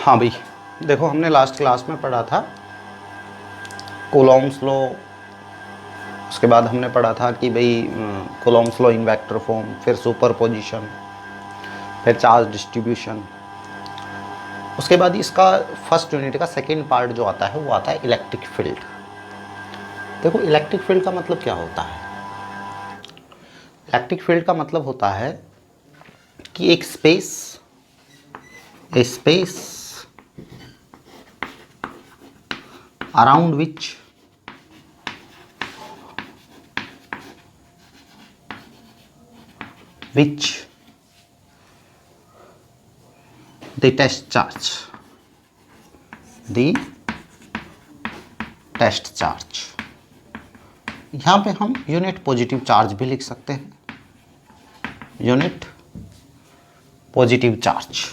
हाँ भाई, देखो हमने लास्ट क्लास में पढ़ा था कूलॉम्स लॉ। उसके बाद हमने पढ़ा था कि भाई Coulomb's law in vector form, फिर सुपरपोजिशन, फिर चार्ज डिस्ट्रीब्यूशन। उसके बाद इसका फर्स्ट यूनिट का सेकेंड पार्ट जो आता है वो आता है इलेक्ट्रिक फील्ड। देखो इलेक्ट्रिक फील्ड का मतलब क्या होता है। इलेक्ट्रिक फील्ड का मतलब होता है कि एक space around which the test charge, यहाँ पे हम यूनिट पॉजिटिव चार्ज भी लिख सकते हैं, unit positive charge.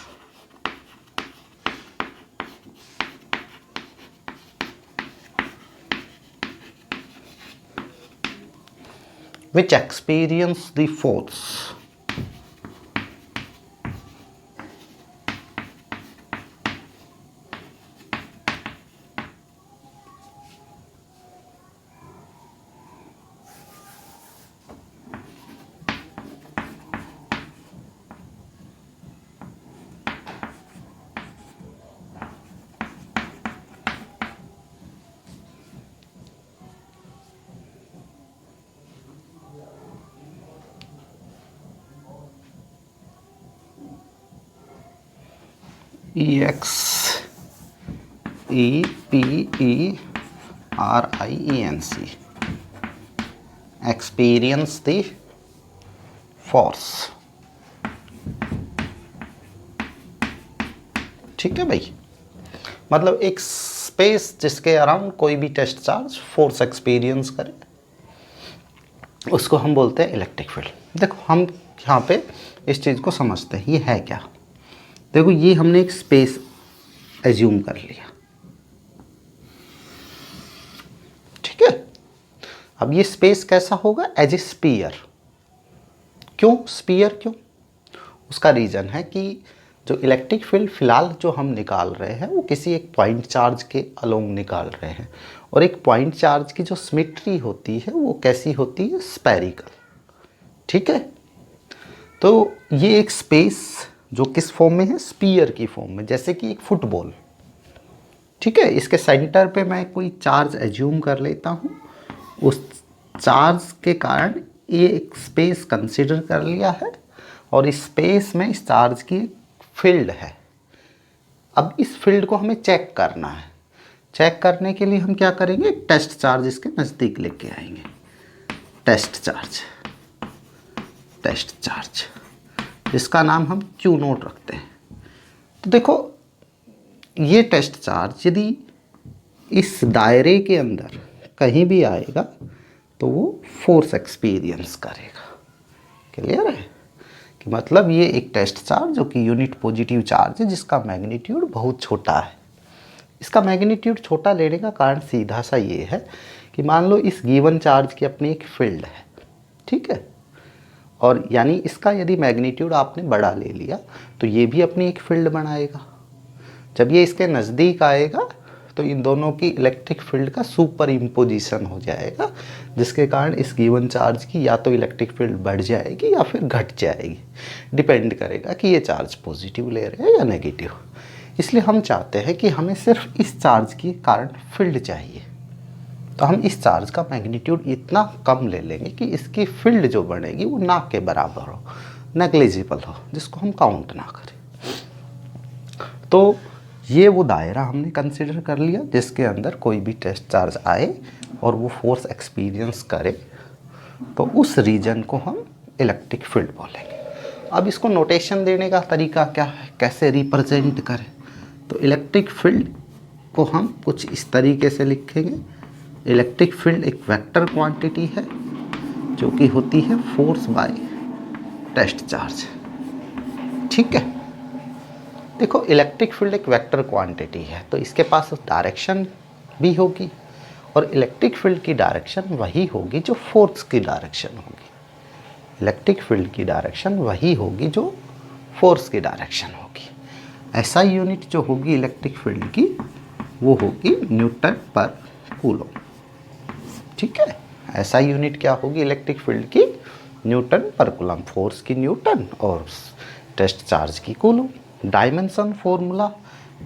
which experience the force experience experience the force। ठीक है भाई, मतलब एक स्पेस जिसके अराउंड कोई भी टेस्ट चार्ज फोर्स एक्सपीरियंस करे उसको हम बोलते हैं इलेक्ट्रिक फील्ड। देखो हम यहाँ पे इस चीज़ को समझते हैं, ये है क्या। देखो ये हमने एक स्पेस एज्यूम कर लिया, ठीक है। अब ये स्पेस कैसा होगा, एज ए स्पीयर। क्यों स्पीयर, क्यों? उसका रीज़न है कि जो इलेक्ट्रिक फील्ड फिलहाल जो हम निकाल रहे हैं वो किसी एक पॉइंट चार्ज के अलोंग निकाल रहे हैं, और एक पॉइंट चार्ज की जो सिमेट्री होती है वो कैसी होती है, स्फेरिकल। ठीक है, तो ये एक स्पेस जो किस फॉर्म में है, स्पीयर की फॉर्म में, जैसे कि एक फुटबॉल। ठीक है, इसके सेंटर पे मैं कोई चार्ज एज्यूम कर लेता हूँ, उस चार्ज के कारण ये एक स्पेस कंसिडर कर लिया है, और इस स्पेस में इस चार्ज की फील्ड है। अब इस फील्ड को हमें चेक करना है। चेक करने के लिए हम क्या करेंगे, टेस्ट चार्ज इसके नज़दीक लेके आएंगे। टेस्ट चार्ज जिसका नाम हम Q0 रखते हैं। तो देखो ये टेस्ट चार्ज यदि इस दायरे के अंदर कहीं भी आएगा तो वो फोर्स एक्सपीरियंस करेगा। क्लियर है कि मतलब ये एक टेस्ट चार्ज जो कि यूनिट पॉजिटिव चार्ज है जिसका मैग्नीट्यूड बहुत छोटा है। इसका मैग्नीट्यूड छोटा लेने का कारण सीधा सा ये है कि मान लो इस गिवन चार्ज की अपनी एक फील्ड है, ठीक है, और यानी इसका यदि मैग्नीट्यूड आपने बड़ा ले लिया तो ये भी अपनी एक फील्ड बनाएगा। जब ये इसके नज़दीक आएगा तो इन दोनों की इलेक्ट्रिक फील्ड का सुपर इम्पोजिशन हो जाएगा, जिसके कारण इस गिवन चार्ज की या तो इलेक्ट्रिक फील्ड बढ़ जाएगी या फिर घट जाएगी, डिपेंड करेगा कि ये चार्ज पॉजिटिव ले रहे हैं या नेगेटिव। इसलिए हम चाहते हैं कि हमें सिर्फ इस चार्ज के कारण फील्ड चाहिए, तो हम इस चार्ज का मैग्नीट्यूड इतना कम ले लेंगे कि इसकी फील्ड जो बनेगी वो ना के बराबर हो, नेग्लिजिबल हो, जिसको हम काउंट ना करें। तो ये वो दायरा हमने कंसिडर कर लिया जिसके अंदर कोई भी टेस्ट चार्ज आए और वो फोर्स एक्सपीरियंस करे, तो उस रीजन को हम इलेक्ट्रिक फील्ड बोलेंगे। अब इसको नोटेशन देने का तरीका क्या है, कैसे रिप्रेजेंट करें, तो इलेक्ट्रिक फील्ड को हम कुछ इस तरीके से लिखेंगे। इलेक्ट्रिक फील्ड एक वेक्टर क्वांटिटी है जो कि होती है फोर्स बाय टेस्ट चार्ज। ठीक है, देखो इलेक्ट्रिक फील्ड एक वेक्टर क्वांटिटी है तो इसके पास डायरेक्शन भी होगी, और इलेक्ट्रिक फील्ड की डायरेक्शन वही होगी जो फोर्स की डायरेक्शन होगी। इलेक्ट्रिक फील्ड की डायरेक्शन वही होगी जो फोर्स की डायरेक्शन होगी। SI यूनिट जो होगी इलेक्ट्रिक फील्ड की वो होगी न्यूटन पर कूलम। ठीक है, SI यूनिट क्या होगी इलेक्ट्रिक फील्ड की? न्यूटन पर कूलम, फोर्स की न्यूटन और टेस्ट चार्ज की कूलम। डायमेंशन फॉर्मूला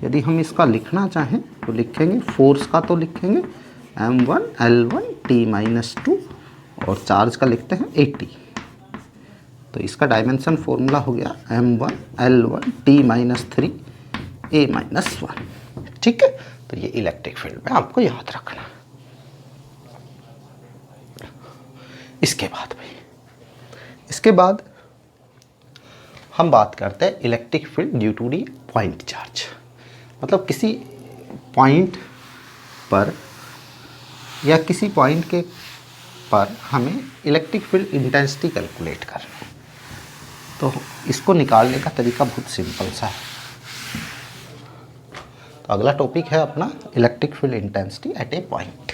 यदि हम इसका लिखना चाहें तो लिखेंगे, फोर्स का तो लिखेंगे m1 L1 T-2 और चार्ज का लिखते हैं 80। तो इसका डायमेंशन फॉर्मूला हो गया m1 L1 T-3 A-1। ठीक है, तो ये इलेक्ट्रिक फील्ड में आपको याद रखना। इसके बाद हम बात करते हैं electric field due to the point charge. मतलब किसी पॉइंट पर या किसी पॉइंट के पर हमें इलेक्ट्रिक फील्ड इंटेंसिटी कैलकुलेट करनी है। तो इसको निकालने का तरीका बहुत सिंपल सा है। तो अगला टॉपिक है अपना electric field intensity at a point.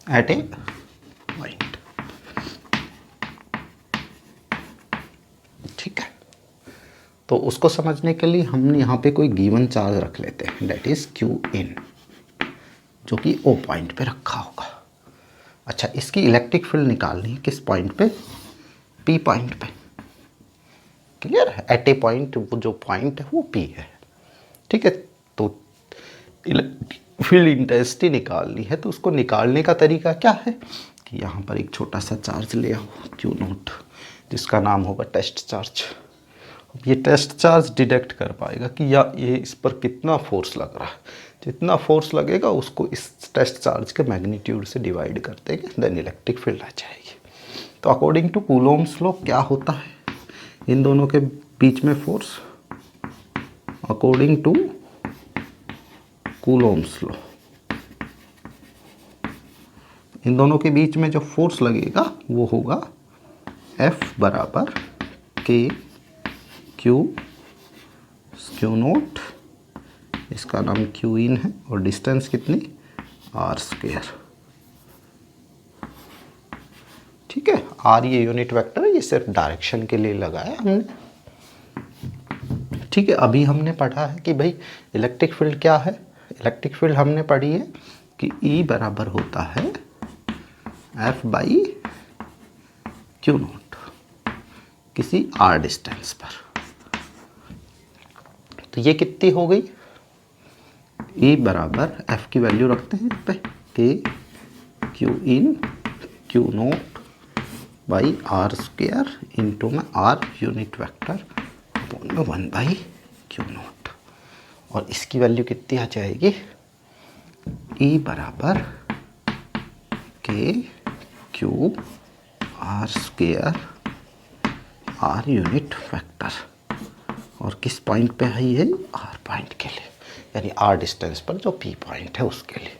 At a point. ठीक है, तो उसको समझने के लिए हम यहाँ पे कोई गिवन चार्ज रख लेते हैं, डेट इज क्यू इन, जो कि ओ पॉइंट पे रखा होगा। अच्छा, इसकी इलेक्ट्रिक फील्ड निकालनी है किस पॉइंट पे? पी पॉइंट पे। क्लियर है, एट ए पॉइंट वो जो पॉइंट है वो पी है। ठीक है, तो इलेक्ट्रिक फील्ड इंटेंसिटी निकालनी है तो उसको निकालने का तरीका क्या है कि यहाँ पर एक छोटा सा चार्ज ले आओ Q0, जिसका नाम होगा टेस्ट चार्ज। ये टेस्ट चार्ज डिटेक्ट कर पाएगा कि या ये इस पर कितना फोर्स लग रहा है। जितना फोर्स लगेगा उसको इस टेस्ट चार्ज के मैग्नीट्यूड से डिवाइड कर देंगे, देन इलेक्ट्रिक फील्ड आ जाएगी। तो अकॉर्डिंग टू कूलोम्स लॉ क्या होता है इन दोनों के बीच में force? According to Coulomb's law इन दोनों के बीच में जो फोर्स लगेगा वो होगा F बराबर K Q0, इसका नाम Q इन है और डिस्टेंस कितनी? R²। ठीक है, R ये यूनिट वेक्टर है, ये सिर्फ डायरेक्शन के लिए लगाया हमने। ठीक है, अभी हमने पढ़ा है कि भाई इलेक्ट्रिक फील्ड क्या है। इलेक्ट्रिक फील्ड हमने पढ़ी है कि E बराबर होता है F बाई Q0 किसी R डिस्टेंस पर। तो ये कितनी हो गई? E बराबर F की वैल्यू रखते हैं पे K Q in Q0 by R² into में R यूनिट वेक्टर अपॉन में 1 बाई Q0। और इसकी वैल्यू कितनी आ जाएगी? E बराबर K Q R² R unit vector. और किस पॉइंट पे है ये? R पॉइंट के लिए, यानी R डिस्टेंस पर जो P पॉइंट है उसके लिए।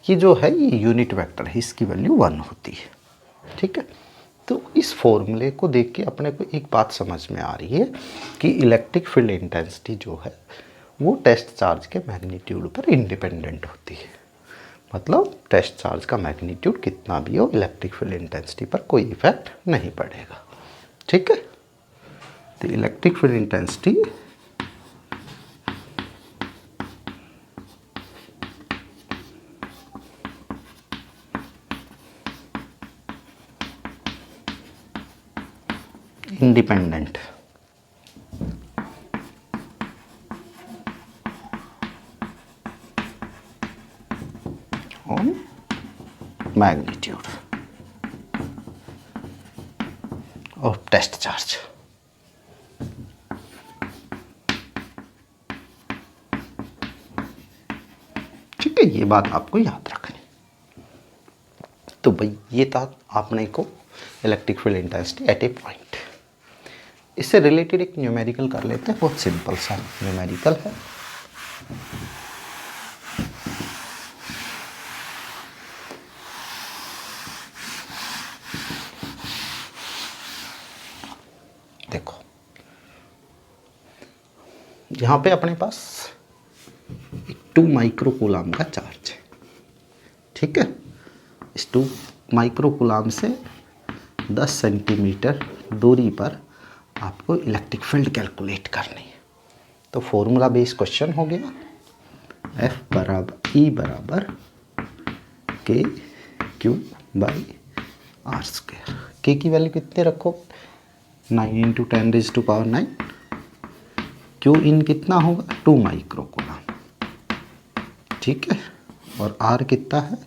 ये जो है ये यूनिट वेक्टर है, इसकी वैल्यू 1 होती है। ठीक है, तो इस फॉर्मूले को देख के अपने को एक बात समझ में आ रही है कि इलेक्ट्रिक फील्ड इंटेंसिटी जो है वो टेस्ट चार्ज के मैग्नीट्यूड पर इंडिपेंडेंट होती है। मतलब टेस्ट चार्ज का मैग्नीट्यूड कितना भी हो, इलेक्ट्रिक फील्ड इंटेंसिटी पर कोई इफेक्ट नहीं पड़ेगा। ठीक है, तो electric field intensity independent on magnitude और टेस्ट चार्ज। ठीक है, ये बात आपको याद रखनी। तो भाई ये था आपने को electric field intensity at a point. इससे रिलेटेड एक न्यूमेरिकल कर लेते हैं, बहुत सिंपल सा न्यूमेरिकल है। देखो यहाँ पे अपने पास 2 माइक्रोकूलाम का चार्ज है, ठीक है। इस 2 माइक्रोकूलाम से 10 सेंटीमीटर दूरी पर आपको इलेक्ट्रिक फील्ड कैलकुलेट करनी है। तो फॉर्मूला बेस्ड क्वेश्चन हो गया, F बराबर E बराबर के क्यू बाई आर स्क्वायर। के की वैल्यू कितने रखो, 9 × 10⁻⁹। क्यू इन कितना होगा, 2 माइक्रोकूलाम, ठीक है। और आर कितना है,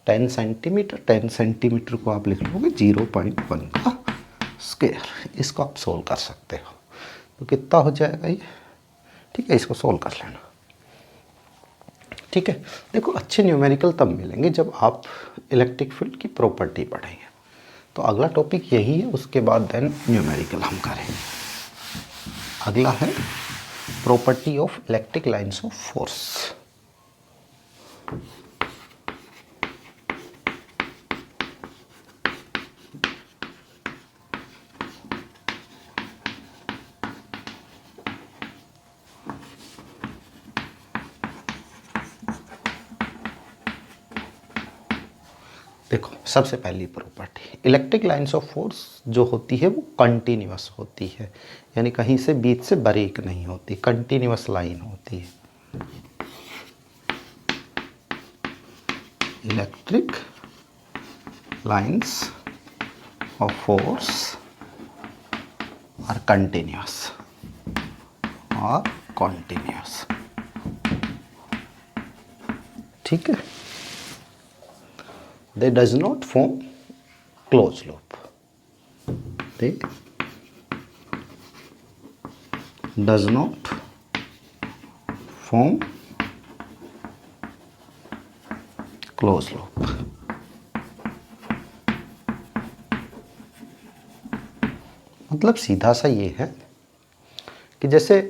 10 सेंटीमीटर। 10 सेंटीमीटर को आप लिख लोगे 0.1 का स्क्वायर। इसको आप सोल्व कर सकते हो, तो कितना हो जाएगा ये, ठीक है। इसको सोल्व कर लेना, ठीक है। देखो अच्छे न्यूमेरिकल तब मिलेंगे जब आप इलेक्ट्रिक फील्ड की प्रॉपर्टी पढ़ेंगे। तो अगला टॉपिक यही है, उसके बाद देन न्यूमेरिकल हम करेंगे। अगला है property of electric lines of force. देखो सबसे पहली property, electric lines of force जो होती है वो कंटिन्यूअस होती है, यानी कहीं से बीच से ब्रेक नहीं होती, कंटिन्यूअस लाइन होती है। Electric lines of force are continuous और कॉन्टिन्यूअस, ठीक है। They does not form closed loop. They does not form closed loop. मतलब सीधा सा ये है कि जैसे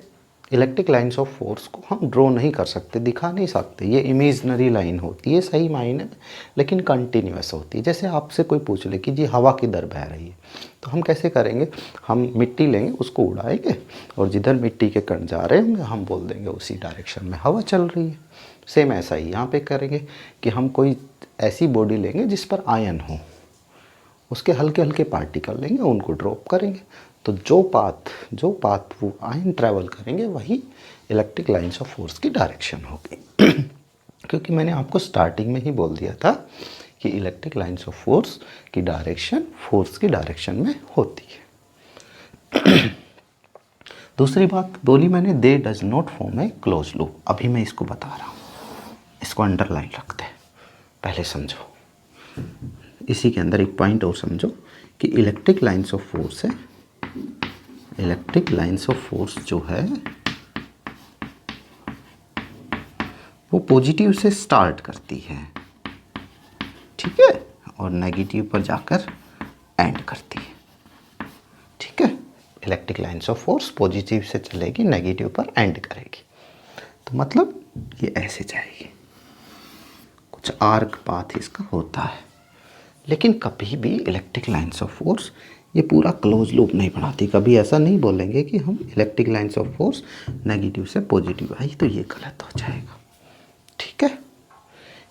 इलेक्ट्रिक लाइन्स ऑफ फोर्स को हम ड्रॉ नहीं कर सकते, दिखा नहीं सकते, ये इमेजनरी लाइन होती है सही मायने में, लेकिन कंटिन्यूअस होती है। जैसे आपसे कोई पूछ ले कि जी हवा किधर बह रही है, तो हम कैसे करेंगे, हम मिट्टी लेंगे, उसको उड़ाएंगे और जिधर मिट्टी के कण जा रहे होंगे हम बोल देंगे उसी डायरेक्शन में हवा चल रही है। सेम ऐसा ही यहाँ पे करेंगे कि हम कोई ऐसी बॉडी लेंगे जिस पर आयन हो, उसके हल्के हल्के पार्टिकल लेंगे, उनको ड्रॉप करेंगे, तो जो पाथ वो आयन ट्रैवल करेंगे वही इलेक्ट्रिक लाइन्स ऑफ फोर्स की डायरेक्शन होगी। क्योंकि मैंने आपको स्टार्टिंग में ही बोल दिया था कि इलेक्ट्रिक लाइन्स ऑफ फोर्स की डायरेक्शन फोर्स की डायरेक्शन में होती है। दूसरी बात बोली मैंने, दे does not form a close loop. अभी मैं इसको बता रहा हूँ, इसको अंडरलाइन रखते हैं, पहले समझो। इसी के अंदर एक पॉइंट और समझो कि इलेक्ट्रिक लाइन्स ऑफ फोर्स है, इलेक्ट्रिक लाइन्स ऑफ फोर्स जो है वो पॉजिटिव से स्टार्ट करती है, ठीक है, और नेगेटिव पर जाकर एंड करती है, ठीक है। Electric lines of force positive से चलेगी, नेगेटिव पर एंड करेगी। तो मतलब ये ऐसे जाएगी, कुछ आर्क पाथ इसका होता है। लेकिन कभी भी इलेक्ट्रिक लाइन्स ऑफ फोर्स ये पूरा क्लोज लूप नहीं बनाती। कभी ऐसा नहीं बोलेंगे कि हम electric lines of force negative से पॉजिटिव आई, तो ये गलत हो जाएगा, ठीक है।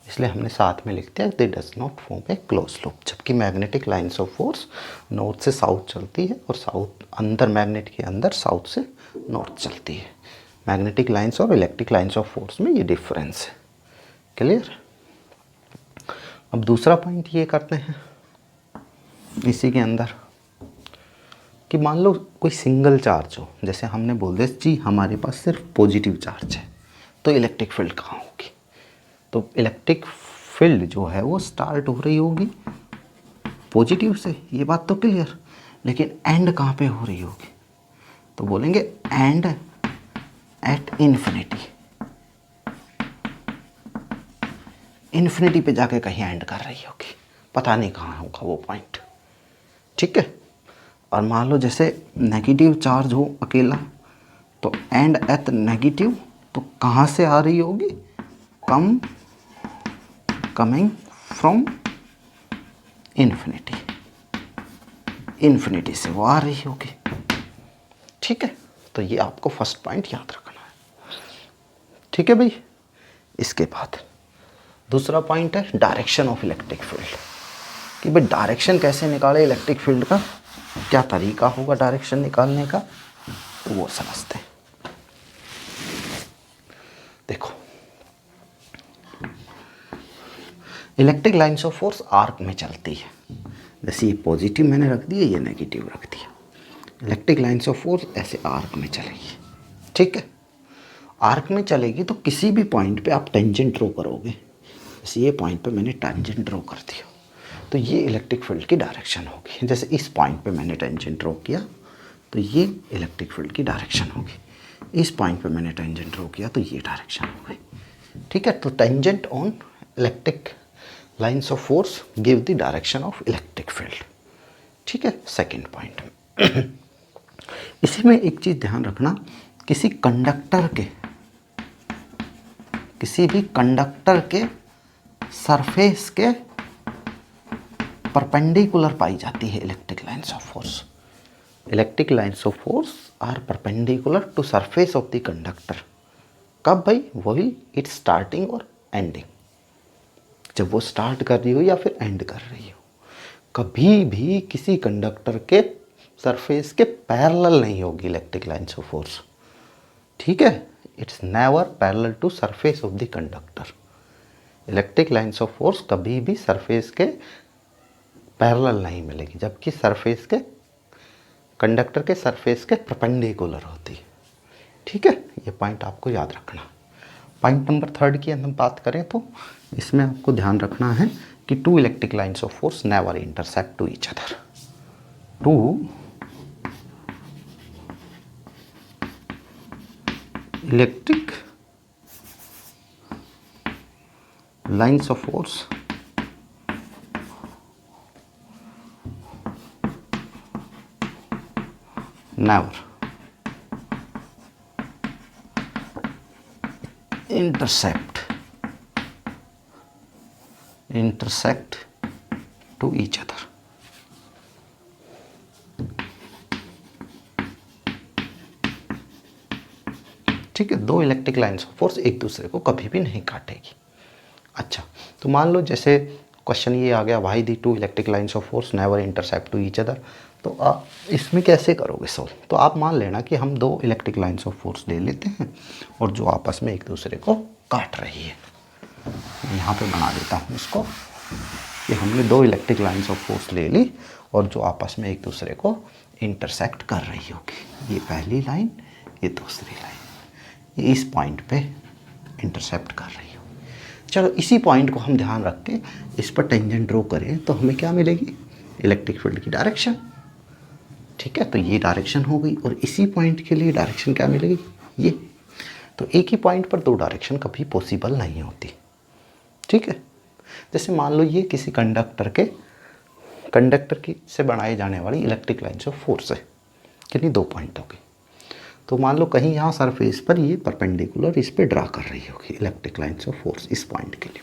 इसलिए हमने साथ में लिख दिया they does not form a close loop. जबकि magnetic lines of force north से साउथ चलती है और साउथ अंदर मैग्नेट के अंदर साउथ से नॉर्थ चलती है। मैग्नेटिक लाइन्स और इलेक्ट्रिक लाइन्स ऑफ फोर्स में ये डिफरेंस है, क्लियर। अब दूसरा पॉइंट ये करते हैं इसी के अंदर कि मान लो कोई सिंगल चार्ज हो, जैसे हमने बोल दिया जी हमारे पास सिर्फ पॉजिटिव चार्ज है, तो इलेक्ट्रिक फील्ड कहाँ होगी। तो इलेक्ट्रिक फील्ड जो है वो स्टार्ट हो रही होगी पॉजिटिव से, ये बात तो क्लियर। लेकिन एंड कहाँ पे हो रही होगी, तो बोलेंगे एंड एट इन्फिनिटी। इन्फिनिटी पे जाके कहीं एंड कर रही होगी, पता नहीं कहाँ होगा वो पॉइंट, ठीक है। और मान लो जैसे नेगेटिव चार्ज हो अकेला, तो एंड एट नेगेटिव, तो कहाँ से आ रही होगी, कमिंग फ्रॉम इन्फिनिटी, इन्फिनिटी से वो आ रही होगी, ठीक है, तो ये आपको फर्स्ट पॉइंट याद रखना है। ठीक है भाई। इसके बाद दूसरा पॉइंट है डायरेक्शन ऑफ इलेक्ट्रिक फील्ड, कि भाई डायरेक्शन कैसे निकाले इलेक्ट्रिक फील्ड का, क्या तरीका होगा डायरेक्शन निकालने का, तो वो समझते हैं। देखो, electric lines of force arc में चलती है। जैसे ये पॉजिटिव मैंने रख दिया, ये नेगेटिव रख दिया। इलेक्ट्रिक लाइन्स ऑफ फोर्स ऐसे आर्क में चलेगी। ठीक है, आर्क में चलेगी तो किसी भी पॉइंट पे आप टेंजेंट ड्रॉ करोगे। जैसे ये पॉइंट पे मैंने टेंजेंट ड्रॉ कर दिया, तो ये इलेक्ट्रिक फील्ड की डायरेक्शन होगी। जैसे इस पॉइंट पे मैंने टेंजेंट ड्रॉ किया, तो ये इलेक्ट्रिक फील्ड की डायरेक्शन होगी। इस पॉइंट पे मैंने टेंजेंट ड्रॉ किया, तो ये डायरेक्शन होगी। ठीक है, तो tangent on electric lines of force give the direction of electric field. ठीक है, सेकेंड पॉइंट। इसी में एक चीज़ ध्यान रखना, किसी भी कंडक्टर के सरफेस के परपेंडिकुलर पाई जाती है electric lines of force. Electric lines of force are perpendicular to surface of the conductor. कब भाई? वही इट्स स्टार्टिंग और एंडिंग, जब वो स्टार्ट कर रही हो या फिर एंड कर रही हो। कभी भी किसी कंडक्टर के सरफेस के पैरेलल नहीं होगी इलेक्ट्रिक लाइन्स ऑफ फोर्स। ठीक है, it's never parallel to surface of the conductor. Electric lines of force कभी भी सरफेस के पैरेलल नहीं मिलेगी, जबकि सरफेस के कंडक्टर के सरफेस के परपेंडिकुलर होती है। ठीक है, ये पॉइंट आपको याद रखना। पॉइंट नंबर थर्ड की हम बात करें तो इसमें आपको ध्यान रखना है कि two electric lines of force never intersect to each other. Two electric lines of force never intersect to each other। ठीक है, दो इलेक्ट्रिक लाइन्स ऑफ फोर्स एक दूसरे को कभी भी नहीं काटेगी। अच्छा, तो मान लो जैसे क्वेश्चन ये आ गया, why the two electric lines of force never intersect to each other. तो आप इसमें कैसे करोगे सॉल्व? तो आप मान लेना कि हम दो इलेक्ट्रिक लाइन्स ऑफ फोर्स ले लेते हैं और जो आपस में एक दूसरे को काट रही है। यहाँ पे बना देता हूँ इसको कि हमने दो इलेक्ट्रिक लाइन्स ऑफ फोर्स ले ली और जो आपस में एक दूसरे को इंटरसेक्ट कर रही होगी। ये पहली लाइन, ये दूसरी लाइन, ये इस पॉइंट पे इंटरसेप्ट कर रही हो। चलो, इसी पॉइंट को हम ध्यान रख के इस पर टेंजेंट ड्रॉ करें तो हमें क्या मिलेगी? इलेक्ट्रिक फील्ड की डायरेक्शन। ठीक है, तो ये डायरेक्शन हो गई और इसी पॉइंट के लिए डायरेक्शन क्या मिलेगी? ये। तो एक ही पॉइंट पर दो डायरेक्शन कभी पॉसिबल नहीं होती। ठीक है, जैसे मान लो ये किसी कंडक्टर की से बनाई जाने वाली इलेक्ट्रिक लाइन्स ऑफ फोर्स है। कितनी? दो पॉइंट हो गई। तो मान लो कहीं यहाँ सरफेस पर ये परपेंडिकुलर इस पे ड्रा कर रही होगी इलेक्ट्रिक लाइन्स ऑफ फोर्स इस पॉइंट के लिए।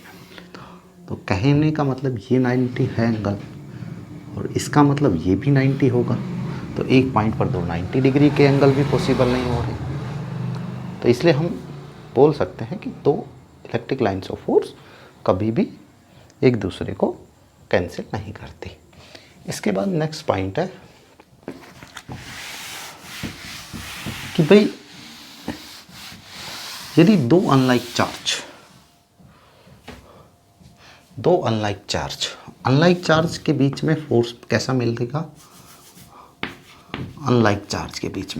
तो कहने का मतलब ये 90 है एंगल और इसका मतलब ये भी 90 होगा। तो एक पॉइंट पर दो 90 डिग्री के एंगल भी पॉसिबल नहीं हो रहे। तो इसलिए हम बोल सकते हैं कि दो इलेक्ट्रिक लाइन्स ऑफ फोर्स कभी भी एक दूसरे को कैंसिल नहीं करती। इसके बाद नेक्स्ट पॉइंट है कि भाई यदि दो अनलाइक चार्ज के बीच में फोर्स कैसा मिलेगा? अनलाइक चार्ज के बीच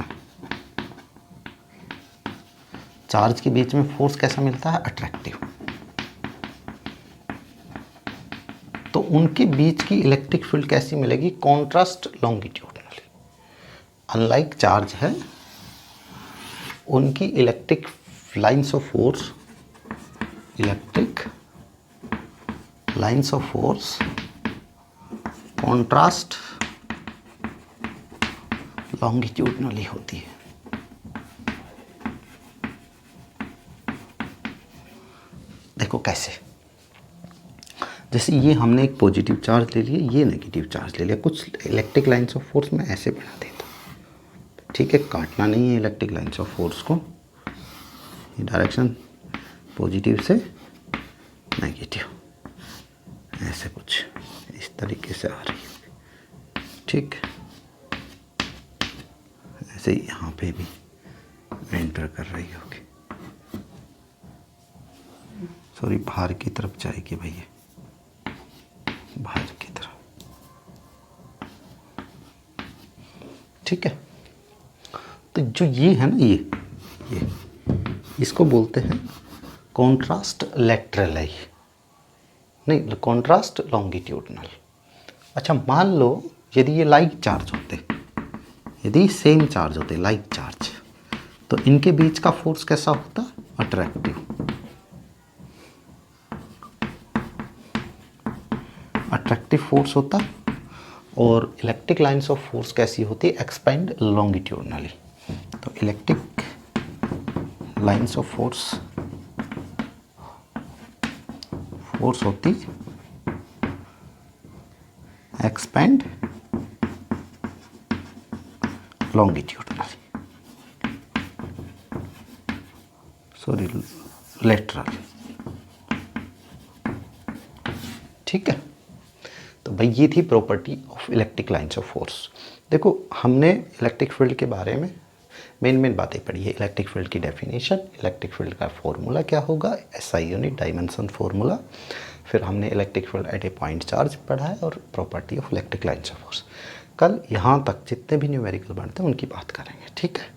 में फोर्स कैसा मिलता है? अट्रैक्टिव। तो उनके बीच की इलेक्ट्रिक फील्ड कैसी मिलेगी? Contrast longitudinally. अनलाइक चार्ज है, उनकी electric lines of force contrast longitudinally होती है। देखो कैसे, जैसे ये हमने एक पॉजिटिव चार्ज ले लिया, ये नेगेटिव चार्ज ले लिया। कुछ इलेक्ट्रिक लाइन्स ऑफ फोर्स में ऐसे बना देता हूँ। ठीक है, काटना नहीं है इलेक्ट्रिक लाइन्स ऑफ फोर्स को। ये डायरेक्शन पॉजिटिव से नेगेटिव, ऐसे कुछ इस तरीके से आ रही है, ठीक। ऐसे ही यहाँ पे भी एंटर कर रही होगी, सॉरी बाहर की तरफ जाएगी भैया, बाहर की तरफ, ठीक है। तो जो ये है ना, ये इसको बोलते हैं कॉन्ट्रास्ट लेटरल आई, नहीं कॉन्ट्रास्ट लॉन्गिट्यूडनल। अच्छा मान लो यदि ये लाइक चार्ज होते, यदि सेम चार्ज होते लाइक चार्ज, तो इनके बीच का फोर्स कैसा होता? अट्रैक्टिव। अट्रैक्टिव फोर्स होता, और इलेक्ट्रिक लाइंस ऑफ फोर्स कैसी होती? Expand longitudinally. तो इलेक्ट्रिक लाइंस ऑफ फोर्स होती एक्सपेंड लॉन्गिट्यूडनली, सॉरी लेटरल, ठीक है। तो भाई ये थी property of electric lines of force. देखो हमने इलेक्ट्रिक फील्ड के बारे में मेन बातें पढ़ी है। इलेक्ट्रिक फील्ड की डेफिनेशन, इलेक्ट्रिक फील्ड का फॉर्मूला क्या होगा, SI यूनिट डायमेंशन फॉर्मूला, फिर हमने electric field at a point charge पढ़ा है, और property of electric lines of force. कल यहाँ तक जितने भी न्यूमेरिकल बनते हैं उनकी बात करेंगे, ठीक है।